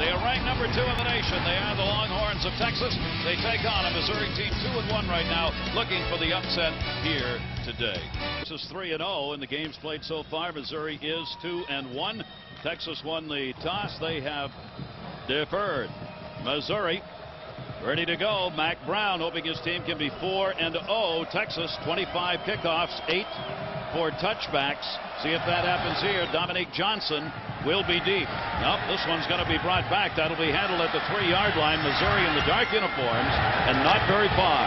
They are ranked number 2 in the nation. They are the Longhorns of Texas. They take on a Missouri team 2-1 right now, looking for the upset here today. Texas 3-0 in the games played so far. Missouri is 2-1. Texas won the toss. They have deferred. Missouri ready to go. Mack Brown hoping his team can be 4-0. Texas 25 kickoffs, 8 for touchbacks. See if that happens here. Dominique Johnson will be deep. Nope, this one's going to be brought back. That'll be handled at the 3-yard line. Missouri in the dark uniforms and not very far.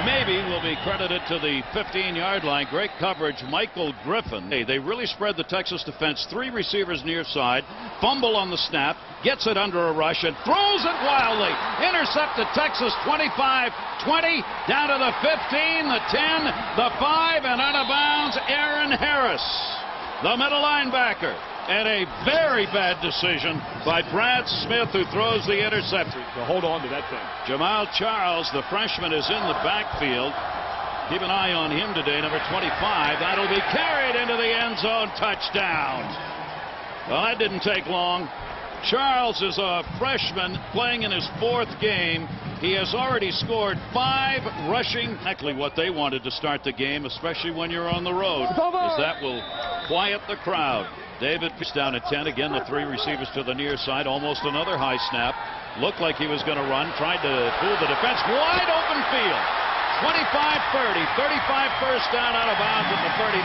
Maybe will be credited to the 15-yard line. Great coverage, Michael Griffin. Hey, they really spread the Texas defense. 3 receivers near side. Fumble on the snap. Gets it under a rush and throws it wildly. Intercepted Texas 25-20. Down to the 15, the 10, the 5, and out of bounds Aaron Harris, the middle linebacker. And a very bad decision by Brad Smith, who throws the interception. So hold on to that thing. Jamal Charles, the freshman, is in the backfield. Keep an eye on him today, number 25. That'll be carried into the end zone. Touchdown. Well, that didn't take long. Charles is a freshman playing in his 4th game. He has already scored 5 rushing. Exactly what they wanted to start the game, especially when you're on the road, as that will quiet the crowd. David pitched down at 10. Again, the 3 receivers to the near side. Almost another high snap. Looked like he was going to run. Tried to fool the defense. Wide open field. 25-30. 35 first down out of bounds at the 39.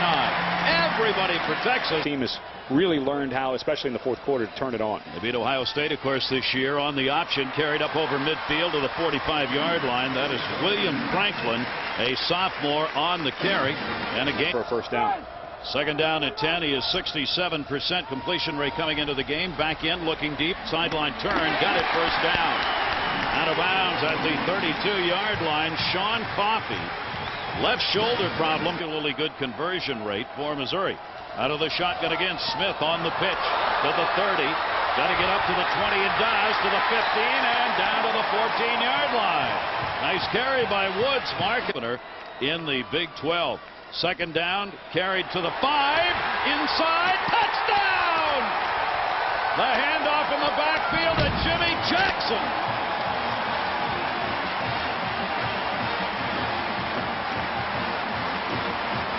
Everybody for Texas. The team has really learned how, especially in the 4th quarter, to turn it on. They beat Ohio State, of course, this year on the option. Carried up over midfield to the 45-yard line. That is William Franklin, a sophomore, on the carry. And a game for a first down. 2nd down at 10. He is 67% completion rate coming into the game. Back in, looking deep. Sideline turn. Got it, first down. Out of bounds at the 32-yard line. Sean Coffey. Left shoulder problem. Particularly good conversion rate for Missouri. Out of the shotgun again. Smith on the pitch to the 30. Got to get up to the 20. It does. To the 15 and down to the 14-yard line. Nice carry by Woods. Mark in the Big 12. 2nd down, carried to the 5, inside, touchdown! The handoff in the backfield to Jimmy Jackson.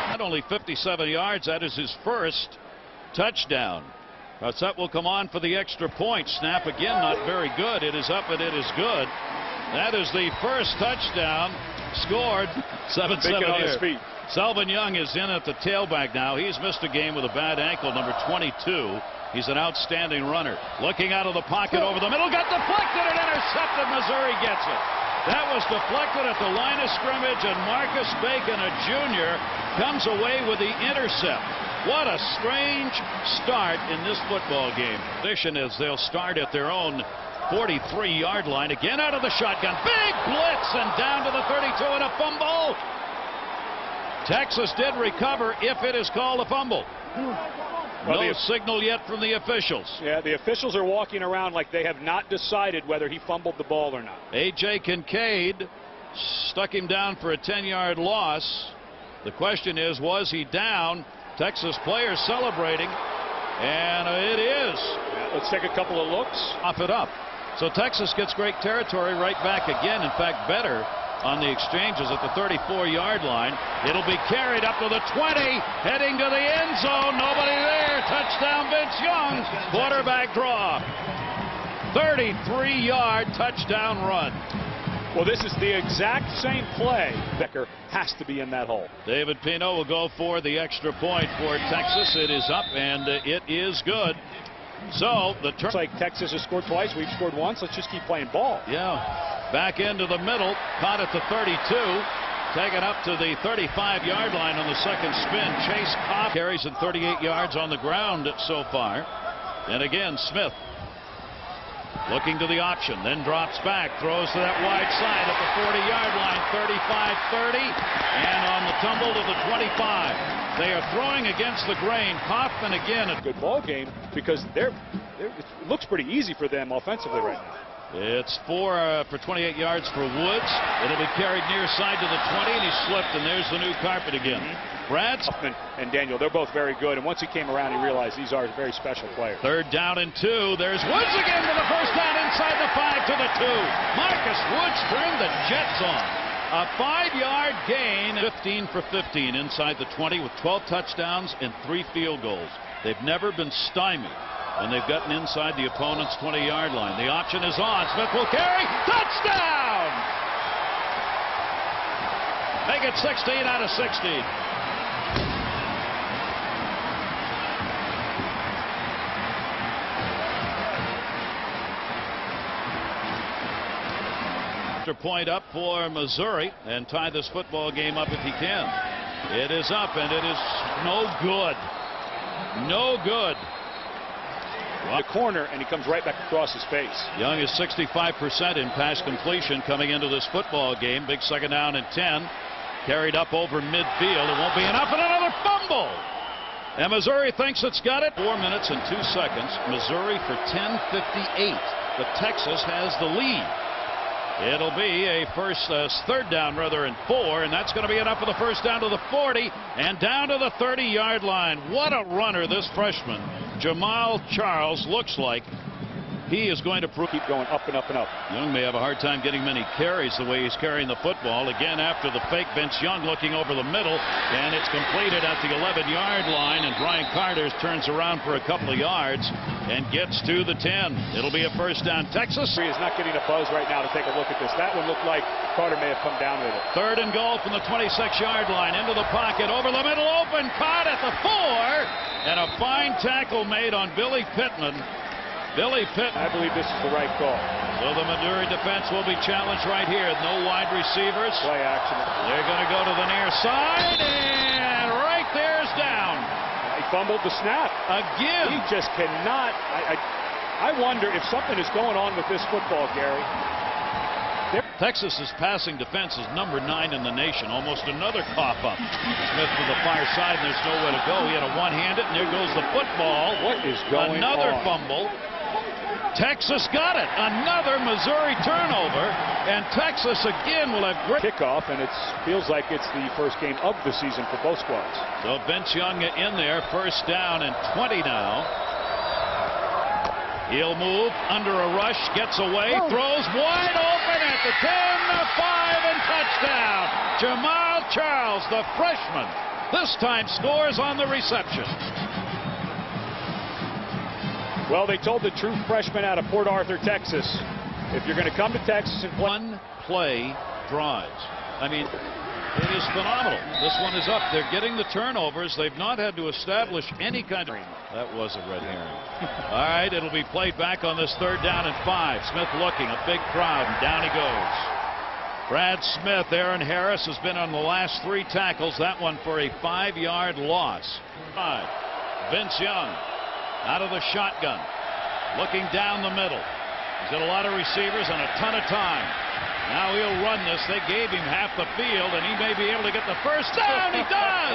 Not only 57 yards, that is his first touchdown. That will come on for the extra point. Snap again, not very good. It is up and it is good. That is the first touchdown scored. 7-7 here. Selvin Young is in at the tailback now. He's missed a game with a bad ankle, number 22. He's an outstanding runner. Looking out of the pocket over the middle, got deflected and intercepted. Missouri gets it. That was deflected at the line of scrimmage, and Marcus Bacon, a junior, comes away with the intercept. What a strange start in this football game. Position is they'll start at their own 43-yard line. Again out of the shotgun. Big blitz and down to the 32 and a fumble. Texas did recover if it is called a fumble. Well, no signal yet from the officials. Yeah, the officials are walking around like they have not decided whether he fumbled the ball or not. A.J. Kincaid stuck him down for a 10-yard loss. The question is, was he down? Texas players celebrating, and it is. Yeah, let's take a couple of looks. Off it up. So Texas gets great territory right back again. In fact, better on the exchanges at the 34-yard line. It'll be carried up to the 20, heading to the end zone. Nobody there. Touchdown, Vince Young. Quarterback draw. 33-yard touchdown run. Well, this is the exact same play. Becker has to be in that hole. David Pino will go for the extra point for Texas. It is up, and it is good. So the turn. It's like Texas has scored twice. We've scored once. Let's just keep playing ball. Yeah. Back into the middle. Caught at the 32. Taken up to the 35-yard line on the second spin. Chase Cobb carries at 38 yards on the ground so far. And again, Smith looking to the option, then drops back, throws to that wide side at the 40-yard line, 35-30, and on the tumble to the 25. They are throwing against the grain. Kaufman again. A good ball game because it looks pretty easy for them offensively right now. It's 4 for 28 yards for Woods. It'll be carried near side to the 20, and he slipped, and there's the new carpet again. Brad and Daniel, they're both very good. And once he came around, he realized these are very special players. 3rd down and 2. There's Woods again to the first down inside the 5 to the 2. Marcus Woods turned the Jets on. A 5-yard gain. 15 for 15 inside the 20 with 12 touchdowns and 3 field goals. They've never been stymied when they've gotten inside the opponent's 20-yard line. The option is on. Smith will carry. Touchdown! Make it 16 out of 16. Point up for Missouri and tie this football game up if he can. It is up and it is no good. No good. The corner, and he comes right back across his face. Young is 65% in pass completion coming into this football game. Big 2nd down and 10. Carried up over midfield. It won't be enough, and another fumble. And Missouri thinks it's got it. 4 minutes and 2 seconds. Missouri for 10:58. But Texas has the lead. It'll be a 3rd down rather and 4, and that's going to be enough for the first down to the 40 and down to the 30-yard line. What a runner this freshman Jamaal Charles looks like. He is going to keep going up and up and up. Young may have a hard time getting many carries the way he's carrying the football. Again after the fake, Vince Young looking over the middle, and it's completed at the 11-yard line, and Brian Carter turns around for a couple of yards and gets to the 10. It'll be a 1st down. Texas is not getting a buzz right now to take a look at this. That one looked like Carter may have come down with it. 3rd and goal from the 26-yard line. Into the pocket, over the middle, open, caught at the 4, and a fine tackle made on Billy Pittman. I believe this is the right call. So the Missouri defense will be challenged right here. No wide receivers. Play action. They're going to go to the near side, and right there's down. He fumbled the snap. Again. He just cannot. I wonder if something is going on with this football, Gary. Texas's passing defense is number 9 in the nation. Almost another cough-up. Smith to the far side, and there's nowhere to go. He had a one-handed, and there goes the football. What is going on? Another fumble. Texas got it. Another Missouri turnover, and Texas again will have great kickoff, and it feels like it's the first game of the season for both squads. So Vince Young in there, 1st down and 20 now. He'll move under a rush, gets away, throws wide open at the 10, the 5, and touchdown. Jamaal Charles, the freshman, this time scores on the reception. Well, they told the true freshman out of Port Arthur, Texas, if you're going to come to Texas and play. One-play drives. I mean, it is phenomenal. This one is up. They're getting the turnovers. They've not had to establish any kind of... That was a red herring. All right, it'll be played back on this 3rd down and 5. Smith looking, a big crowd, and down he goes. Brad Smith, Aaron Harris has been on the last 3 tackles. That one for a 5-yard loss. Vince Young out of the shotgun, looking down the middle. He's got a lot of receivers and a ton of time. Now he'll run this. They gave him half the field, and he may be able to get the first down. He does!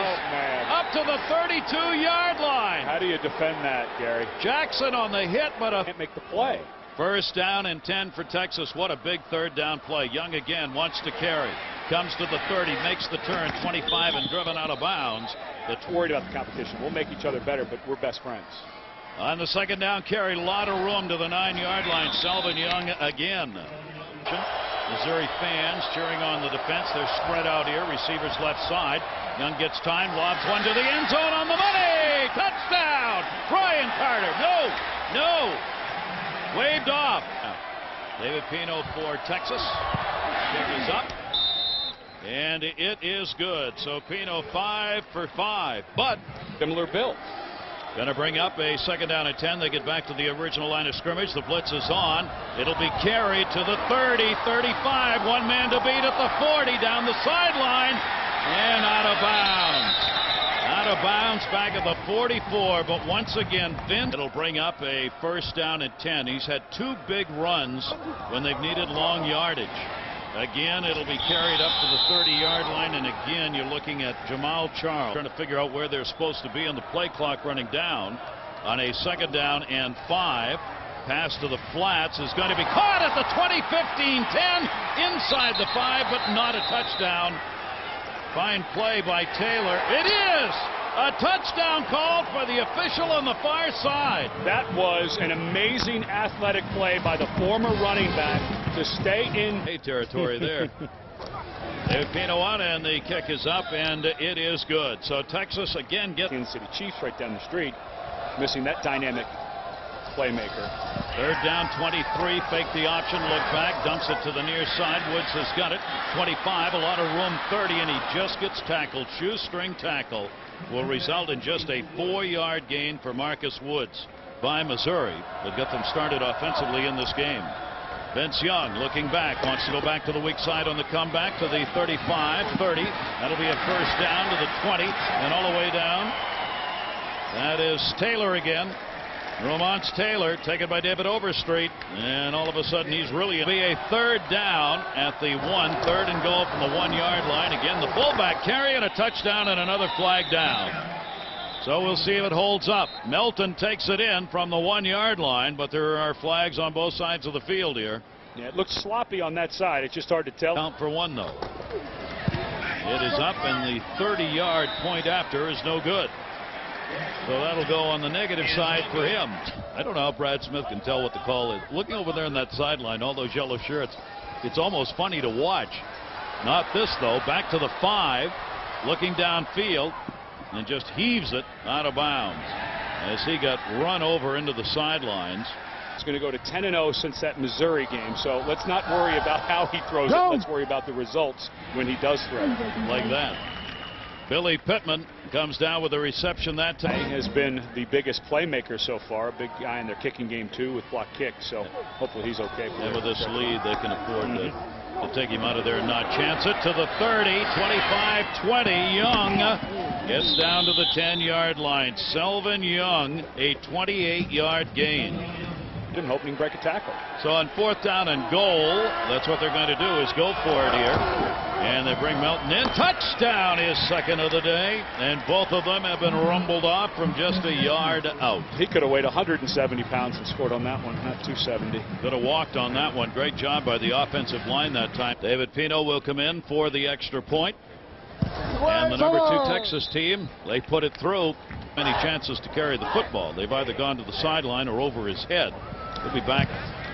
Up to the 32-yard line. How do you defend that, Gary? Jackson on the hit, but can't make the play. 1st down and 10 for Texas. What a big 3rd down play. Young again wants to carry. Comes to the 30, makes the turn, 25, and driven out of bounds. That's worried about the competition. We'll make each other better, but we're best friends. On the 2nd down carry, a lot of room to the 9-yard line. Selvin Young again. Missouri fans cheering on the defense. They're spread out here. Receivers left side. Young gets time, lobs one to the end zone on the money. Touchdown! Brian Carter. No. Waved off. David Pino for Texas. Kick is up. And it is good. So Pino 5 for 5. But similar build. Going to bring up a 2nd down and 10. They get back to the original line of scrimmage. The blitz is on. It'll be carried to the 30, 35. One man to beat at the 40. Down the sideline. And out of bounds. Out of bounds back at the 44. But once again, Vince. It'll bring up a 1st down and 10. He's had 2 big runs when they've needed long yardage. Again, it'll be carried up to the 30-yard line, and again, you're looking at Jamaal Charles trying to figure out where they're supposed to be on the play clock running down on a 2nd down and 5. Pass to the flats is going to be caught at the 20, 15, 10, inside the 5, but not a touchdown. Fine play by Taylor. It is a touchdown call for the official on the far side. That was an amazing athletic play by the former running back to stay in territory there. David Pino on, and the kick is up, and it is good. So Texas again gets Kansas City Chiefs right down the street, missing that dynamic playmaker. Third down, 23. Fake the option, look back, dumps it to the near side. Woods has got it. 25, a lot of room. 30, and he just gets tackled. Shoestring tackle will result in just a 4-yard gain for Marcus Woods by Missouri. They'll get them started offensively in this game. Vince Young looking back, wants to go back to the weak side on the comeback to the 35, 30. That'll be a first down to the 20 and all the way down. That is Taylor again. Romance Taylor taken by David Overstreet, and all of a sudden he's really be a third down at the 1, 3rd and goal from the 1-yard line. Again, the fullback carrying a touchdown and another flag down. So we'll see if it holds up. Melton takes it in from the 1-yard line, but there are flags on both sides of the field here. Yeah, it looks sloppy on that side. It's just hard to tell. Count for one, though. It is up, and the 30-yard point after is no good. So that'll go on the negative side for him. I don't know how Brad Smith can tell what the call is. Looking over there on that sideline, all those yellow shirts, it's almost funny to watch. Not this, though. Back to the 5, looking downfield, and just heaves it out of bounds as he got run over into the sidelines. It's going to go to 10-0 since that Missouri game, so let's not worry about how he throws it. Let's worry about the results when he does throw it. Like that. Billy Pittman comes down with a reception that time. He has been the biggest playmaker so far, a big guy in their kicking game too with block kicks, so hopefully he's okay. And with this lead, they can afford to take him out of there and not chance it. To the 30, 25-20, Young gets down to the 10-yard line. Selvin Young, a 28-yard gain. Didn't opening break a tackle. So on 4th down and goal, that's what they're going to do, is go for it here. And they bring Melton in. Touchdown, his second of the day. And both of them have been rumbled off from just a yard out. He could have weighed 170 pounds and scored on that one, not 270. Could have walked on that one. Great job by the offensive line that time. David Pino will come in for the extra point. And the number 2 Texas team, they put it through. Many chances to carry the football. They've either gone to the sideline or over his head. He'll be back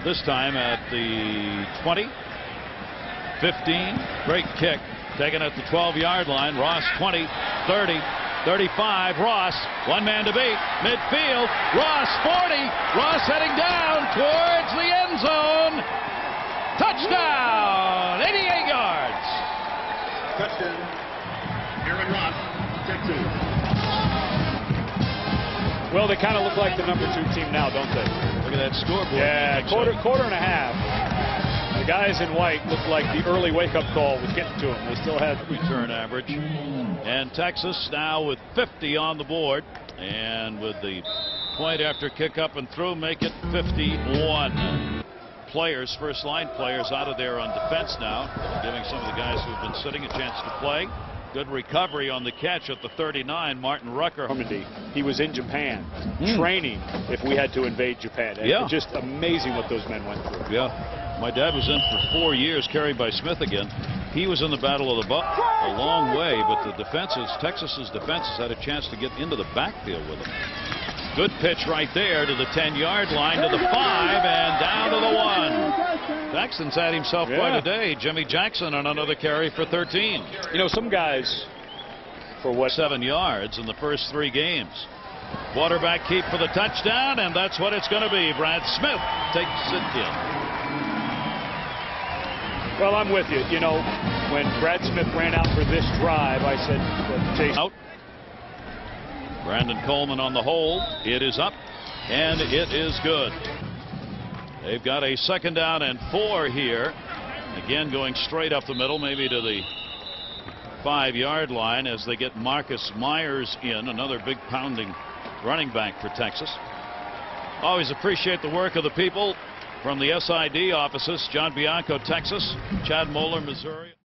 this time at the 20, 15. Great kick taken at the 12-yard line. Ross 20, 30, 35. Ross, one man to beat. Midfield. Ross 40. Ross heading down towards the end zone. Touchdown. 88 yards. Touchdown. Aaron Ross, Texas. Well, they kind of look like the number 2 team now, don't they? Look at that scoreboard. Yeah, quarter and a half. The guys in white look like the early wake-up call was getting to them. They still had return average. And Texas now with 50 on the board. And with the point after kick up and through, make it 51. Players, first-line players out of there on defense now, giving some of the guys who have been sitting a chance to play. Good recovery on the catch at the 39. Martin Rucker. He was in Japan training if we had to invade Japan. Yeah. Just amazing what those men went through. Yeah. My dad was in for 4 years, carried by Smith again. He was in the Battle of the Buck a long way, but the defenses, Texas's defenses, had a chance to get into the backfield with him. Good pitch right there to the 10-yard line, to the 5, and down to the 1. Jackson's had himself quite a day. Jimmy Jackson on another carry for 13. You know, some guys, for what, 7 yards in the first 3 games. Quarterback keep for the touchdown, and that's what it's going to be. Brad Smith takes it in. Well, I'm with you. You know, when Brad Smith ran out for this drive, I said, chase out. Brandon Coleman on the hold. It is up, and it is good. They've got a 2nd down and 4 here. Again, going straight up the middle, maybe to the 5-yard line as they get Marcus Myers in, another big pounding running back for Texas. Always appreciate the work of the people from the SID offices. John Bianco, Texas. Chad Moeller, Missouri.